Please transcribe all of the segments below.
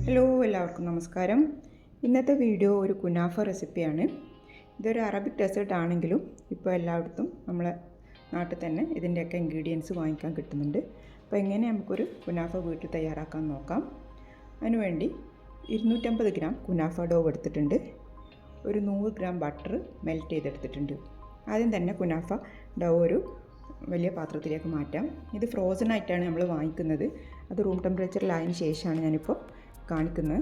Hello, എല്ലാവർക്കും നമസ്കാരം. ഇന്നത്തെ വീഡിയോ ഒരു കുനാഫ റെസിപ്പിയാണ്. ഇതൊരു അറബിക് ഡെസേർട്ട് ആണെങ്കിലും ഇപ്പോൾ എല്ലായിടത്തും നമ്മളെ നാട്ടിൽ തന്നെ ഇതിൻ്റെയൊക്കെ ഇൻഗ്രീഡിയൻസ് വാങ്ങിക്കാൻ കിട്ടുന്നുണ്ട്. അപ്പോൾ എങ്ങനെ നമുക്കൊരു കുനാഫ വീട്ടിൽ തയ്യാറാക്കാൻ നോക്കാം. അതിനുവേണ്ടി 250 ഗ്രാം കുനാഫ ഡോ എടുത്തിട്ടുണ്ട്. ഒരു 100 ഗ്രാം ബട്ടർ മെൽറ്റ് ചെയ്തെടുത്തിട്ടുണ്ട്. ആദ്യം തന്നെ കുനാഫ ഡോ ഒരു വലിയ പാത്രത്തിലേക്ക് മാറ്റാം. ഇത് ഫ്രോസൺ ആയിട്ടാണ് നമ്മൾ വാങ്ങിക്കുന്നത്. അത് റൂം ടെമ്പറേച്ചറിലായതിനു ശേഷമാണ് ഞാനിപ്പോൾ കാണിക്കുന്നത്.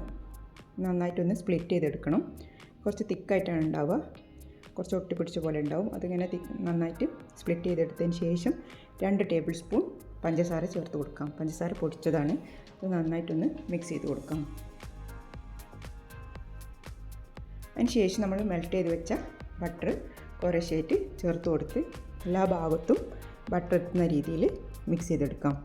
നന്നായിട്ടൊന്ന് സ്പ്ലിറ്റ് ചെയ്തെടുക്കണം. കുറച്ച് തിക്കായിട്ടാണ് ഉണ്ടാവുക, കുറച്ച് ഒട്ടിപ്പിടിച്ച പോലെ ഉണ്ടാവും. അതിങ്ങനെ നന്നായിട്ട് സ്പ്ലിറ്റ് ചെയ്തെടുത്തതിന് ശേഷം 2 ടേബിൾ സ്പൂൺ പഞ്ചസാര ചേർത്ത് കൊടുക്കാം. പഞ്ചസാര പൊടിച്ചതാണ്. അത് നന്നായിട്ടൊന്ന് മിക്സ് ചെയ്ത് കൊടുക്കാം. അതിന് ശേഷം നമ്മൾ മെൽറ്റ് ചെയ്ത് വെച്ച ബട്ടർ കുറേശ്ശായിട്ട് ചേർത്ത് കൊടുത്ത് എല്ലാ ഭാഗത്തും ബട്ടർ എത്തുന്ന രീതിയിൽ മിക്സ് ചെയ്തെടുക്കാം.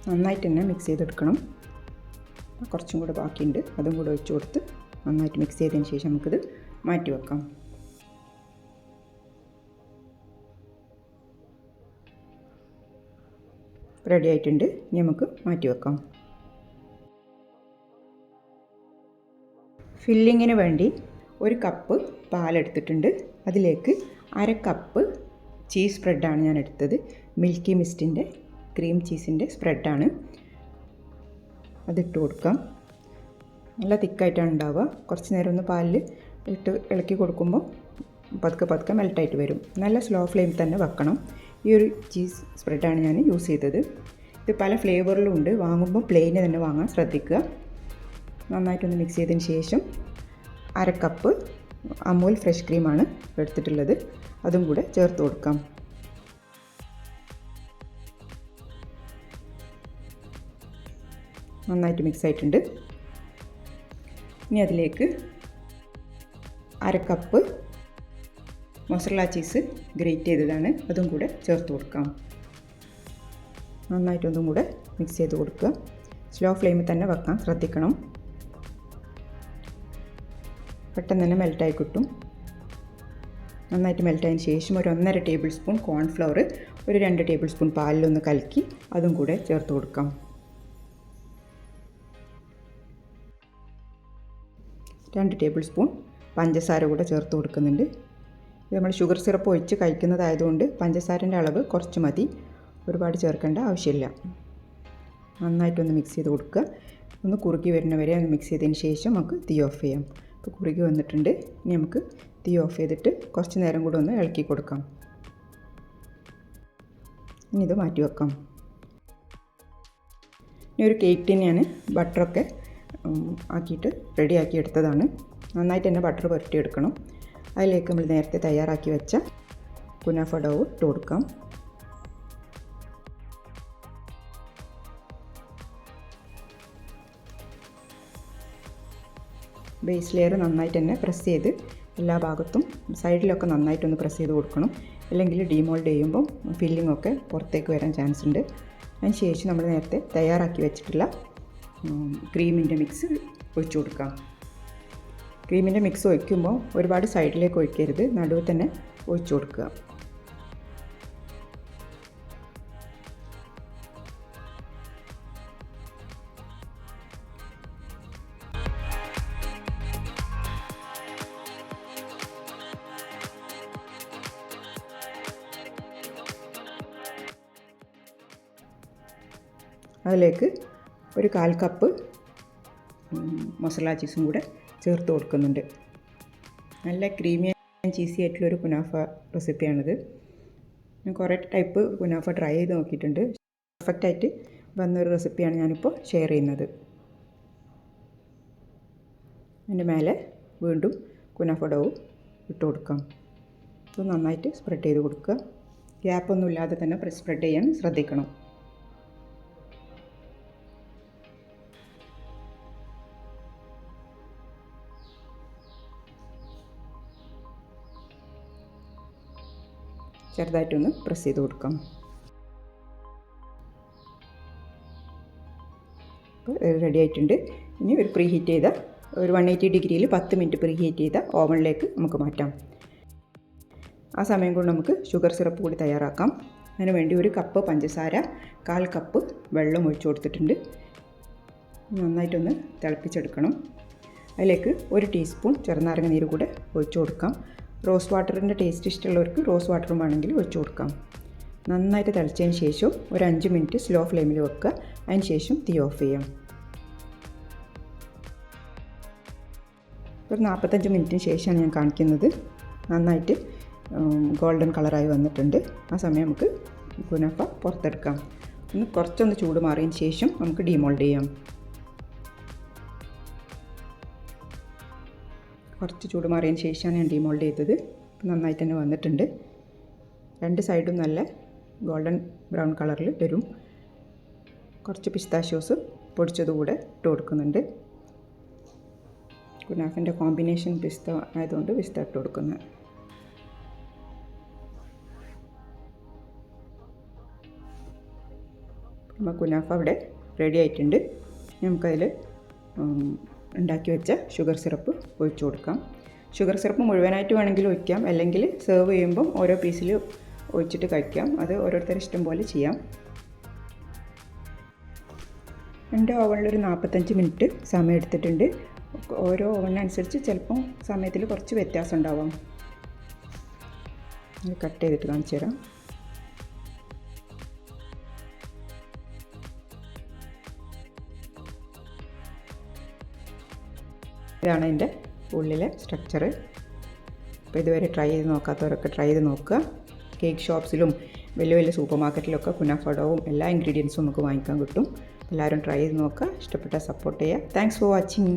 നന്നായിട്ട് തന്നെ മിക്സ് ചെയ്തെടുക്കണം. കുറച്ചും കൂടെ ബാക്കിയുണ്ട്, അതും കൂടെ ഒഴിച്ച് കൊടുത്ത് നന്നായിട്ട് മിക്സ് ചെയ്തതിന് ശേഷം നമുക്കിത് മാറ്റി വെക്കാം. റെഡി ആയിട്ടുണ്ട്. ഇനി നമുക്ക് മാറ്റി വെക്കാം. ഫില്ലിങ്ങിന് വേണ്ടി 1 കപ്പ് പാലെടുത്തിട്ടുണ്ട്. അതിലേക്ക് 1/2 കപ്പ് ചീസ് സ്പ്രെഡാണ് ഞാൻ എടുത്തത്. മിൽക്കി മിസ്റ്റിൻ്റെ ക്രീം ചീസിൻ്റെ സ്പ്രെഡാണ്. അതിട്ട് കൊടുക്കാം. നല്ല തിക്കായിട്ടാണ് ഉണ്ടാവുക. കുറച്ച് നേരം ഒന്ന് പാലിൽ ഇട്ട് ഇളക്കി കൊടുക്കുമ്പോൾ പതുക്കെ മെൽട്ടായിട്ട് വരും. നല്ല സ്ലോ ഫ്ലെയിമിൽ തന്നെ വെക്കണം. ഈ ഒരു ചീസ് സ്പ്രെഡാണ് ഞാൻ യൂസ് ചെയ്തത്. ഇത് പല ഫ്ലേവറിലും ഉണ്ട്. വാങ്ങുമ്പോൾ പ്ലെയിന് തന്നെ വാങ്ങാൻ ശ്രദ്ധിക്കുക. നന്നായിട്ടൊന്ന് മിക്സ് ചെയ്തതിന് ശേഷം 1/2 കപ്പ് അമൂൽ ഫ്രഷ് ക്രീമാണ് എടുത്തിട്ടുള്ളത്. അതും കൂടെ ചേർത്ത് കൊടുക്കാം. നന്നായിട്ട് മിക്സ് ആയിട്ടുണ്ട്. ഇനി അതിലേക്ക് 1/2 കപ്പ് മൊസറല്ല ചീസ് ഗ്രേറ്റ് ചെയ്തതാണ്. അതും കൂടെ ചേർത്ത് കൊടുക്കാം. നന്നായിട്ടൊന്നും കൂടെ മിക്സ് ചെയ്ത് കൊടുക്കുക. സ്ലോ ഫ്ലെയിമിൽ തന്നെ വെക്കാൻ ശ്രദ്ധിക്കണം. പെട്ടെന്ന് തന്നെ മെൽറ്റായി കിട്ടും. നന്നായിട്ട് മെൽറ്റായതിന് ശേഷം ഒരു 1.5 ടേബിൾ സ്പൂൺ കോൺഫ്ലവർ ഒരു 2 ടേബിൾ സ്പൂൺ പാലിലൊന്ന് കലക്കി അതും കൂടെ ചേർത്ത് കൊടുക്കാം. 2 ടേബിൾ സ്പൂൺ പഞ്ചസാര കൂടെ ചേർത്ത് കൊടുക്കുന്നുണ്ട്. ഇത് നമ്മൾ ഷുഗർ സിറപ്പ് ഒഴിച്ച് കഴിക്കുന്നതായതുകൊണ്ട് പഞ്ചസാരൻ്റെ അളവ് കുറച്ച് മതി, ഒരുപാട് ചേർക്കേണ്ട ആവശ്യമില്ല. നന്നായിട്ടൊന്ന് മിക്സ് ചെയ്ത് കൊടുക്കുക. ഒന്ന് കുറുകി വരുന്നവരെ ഒന്ന് മിക്സ് ചെയ്തതിന് ശേഷം നമുക്ക് തീ ഓഫ് ചെയ്യാം. ഇപ്പോൾ കുറുകി വന്നിട്ടുണ്ട്. ഇനി നമുക്ക് തീ ഓഫ് ചെയ്തിട്ട് കുറച്ച് നേരം കൂടെ ഒന്ന് ഇളക്കി കൊടുക്കാം. ഇനി ഇത് മാറ്റി വെക്കാം. ഇനി ഒരു കേക്ക് ടിൻ ഞാൻ ബട്ടറൊക്കെ ആക്കിയിട്ട് റെഡിയാക്കി എടുത്തതാണ്. നന്നായിട്ട് തന്നെ ബട്ടർ പുരട്ടിയെടുക്കണം. അതിലേക്ക് നമ്മൾ നേരത്തെ തയ്യാറാക്കി വെച്ച കുനാഫ ഡോ ഇട്ട് കൊടുക്കാം. ബേസ് ലെയർ നന്നായിട്ട് തന്നെ പ്രസ് ചെയ്ത് എല്ലാ ഭാഗത്തും സൈഡിലൊക്കെ നന്നായിട്ടൊന്ന് പ്രസ് ചെയ്ത് കൊടുക്കണം. അല്ലെങ്കിൽ ഡീമോൾഡ് ചെയ്യുമ്പോൾ ഫില്ലിംഗ് ഒക്കെ പുറത്തേക്ക് വരാൻ ചാൻസ് ഉണ്ട്. അതിന് ശേഷം നമ്മൾ നേരത്തെ തയ്യാറാക്കി വെച്ചിട്ടുള്ള ക്രീമിൻ്റെ മിക്സ് ഒഴിച്ചു കൊടുക്കാം. ക്രീമിൻ്റെ മിക്സ് ഒഴിക്കുമ്പോൾ ഒരുപാട് സൈഡിലേക്ക് ഒഴിക്കരുത്, നടുവിൽ തന്നെ ഒഴിച്ചു കൊടുക്കുക. അതിലേക്ക് ഒരു 1/4 കപ്പ് മസാല ചീസും കൂടെ ചേർത്ത് കൊടുക്കുന്നുണ്ട്. നല്ല ക്രീമി ആൻഡ് ചീസി ആയിട്ടുള്ളൊരു കുനാഫ റെസിപ്പിയാണിത്. ഞാൻ കുറേ ടൈപ്പ് കുനാഫ ട്രൈ ചെയ്ത് നോക്കിയിട്ടുണ്ട്. പെർഫെക്റ്റായിട്ട് വന്നൊരു റെസിപ്പിയാണ് ഞാനിപ്പോൾ ഷെയർ ചെയ്യുന്നത്. അതിൻ്റെ മേലെ വീണ്ടും കുനാഫ ഡോ ഇട്ട് കൊടുക്കാം. ഇത് നന്നായിട്ട് സ്പ്രെഡ് ചെയ്ത് കൊടുക്കുക. ഗ്യാപ്പൊന്നും ഇല്ലാതെ തന്നെ സ്പ്രെഡ് ചെയ്യാൻ ശ്രദ്ധിക്കണം. ചെറുതായിട്ടൊന്ന് പ്രസ് ചെയ്ത് കൊടുക്കാം. അപ്പോൾ റെഡി ആയിട്ടുണ്ട്. ഇനി ഒരു പ്രീ ഹീറ്റ് ചെയ്ത ഒരു 180 ഡിഗ്രിയിൽ 10 മിനിറ്റ് പ്രീ ഹീറ്റ് ചെയ്ത ഓവനിലേക്ക് നമുക്ക് മാറ്റാം. ആ സമയം കൊണ്ട് നമുക്ക് ഷുഗർ സിറപ്പ് കൂടി തയ്യാറാക്കാം. അതിന് വേണ്ടി ഒരു കപ്പ് പഞ്ചസാര, 1/4 കപ്പ് വെള്ളം ഒഴിച്ചു കൊടുത്തിട്ടുണ്ട്. നന്നായിട്ടൊന്ന് തിളപ്പിച്ചെടുക്കണം. അതിലേക്ക് 1 ടീസ്പൂൺ ചെറുനാരങ്ങ നീര് കൂടെ ഒഴിച്ചു കൊടുക്കാം. റോസ് വാട്ടറിൻ്റെ ടേസ്റ്റ് ഇഷ്ടമുള്ളവർക്ക് റോസ് വാട്ടറും വേണമെങ്കിൽ ഒഴിച്ചു കൊടുക്കാം. നന്നായിട്ട് തിളച്ചതിന് ശേഷം ഒരു 5 മിനിറ്റ് സ്ലോ ഫ്ലെയിമിൽ വെക്കുക. അതിന് ശേഷം തീ ഓഫ് ചെയ്യാം. ഒരു 45 മിനിറ്റിന് ശേഷമാണ് ഞാൻ കാണിക്കുന്നത്. നന്നായിട്ട് ഗോൾഡൻ കളറായി വന്നിട്ടുണ്ട്. ആ സമയം നമുക്ക് കുനാഫ പുറത്തെടുക്കാം. കുറച്ചൊന്ന് ചൂട് മാറിയതിന് ശേഷം നമുക്ക് ഡീമോൾഡ് ചെയ്യാം. കുറച്ച് ചൂട് മാറിയതിന് ശേഷമാണ് ഞാൻ ഡീമോൾഡ് ചെയ്തത്. നന്നായിട്ട് തന്നെ വന്നിട്ടുണ്ട്. 2 സൈഡും നല്ല ഗോൾഡൻ ബ്രൗൺ കളറിൽ വരും. കുറച്ച് പിസ്താഷ്യോസ് പൊടിച്ചതുകൂടെ ഇട്ട് കൊടുക്കുന്നുണ്ട്. കുനാഫിൻ്റെ കോമ്പിനേഷൻ പിസ്ത ആയതുകൊണ്ട് പിസ്ത ഇട്ട് കൊടുക്കുന്നത്. നമ്മൾ കുനാഫ അവിടെ റെഡി ആയിട്ടുണ്ട്. നമുക്കതിൽ ഉണ്ടാക്കി വെച്ച ഷുഗർ സിറപ്പ് ഒഴിച്ചു കൊടുക്കാം. ഷുഗർ സിറപ്പ് മുഴുവനായിട്ട് വേണമെങ്കിൽ ഒഴിക്കാം, അല്ലെങ്കിൽ സെർവ് ചെയ്യുമ്പം ഓരോ പീസിൽ ഒഴിച്ചിട്ട് കഴിക്കാം. അത് ഓരോരുത്തരുടെ ഇഷ്ടം പോലെ ചെയ്യാം. എൻ്റെ ഓവനിലൊരു 45 മിനിറ്റ് സമയം എടുത്തിട്ടുണ്ട്. ഓരോ ഓവനനുസരിച്ച് ചിലപ്പം സമയത്തിൽ കുറച്ച് വ്യത്യാസം ഉണ്ടാവാം. കട്ട് ചെയ്തിട്ട് കാണിച്ചു തരാം. ഇതാണ് എൻ്റെ ഉള്ളിലെ സ്ട്രക്ചർ. അപ്പോൾ ഇതുവരെ ട്രൈ ചെയ്ത് നോക്കാത്തവരൊക്കെ ട്രൈ ചെയ്ത് നോക്കുക. കേക്ക് ഷോപ്സിലും വലിയ വലിയ സൂപ്പർ മാർക്കറ്റിലൊക്കെ കുനാഫ ഡോവും എല്ലാ ഇൻഗ്രീഡിയൻസും നമുക്ക് വാങ്ങിക്കാൻ കിട്ടും. എല്ലാവരും ട്രൈ ചെയ്ത് നോക്കുക. ഇഷ്ടപ്പെട്ടാൽ സപ്പോർട്ട് ചെയ്യുക. Thanks for watching.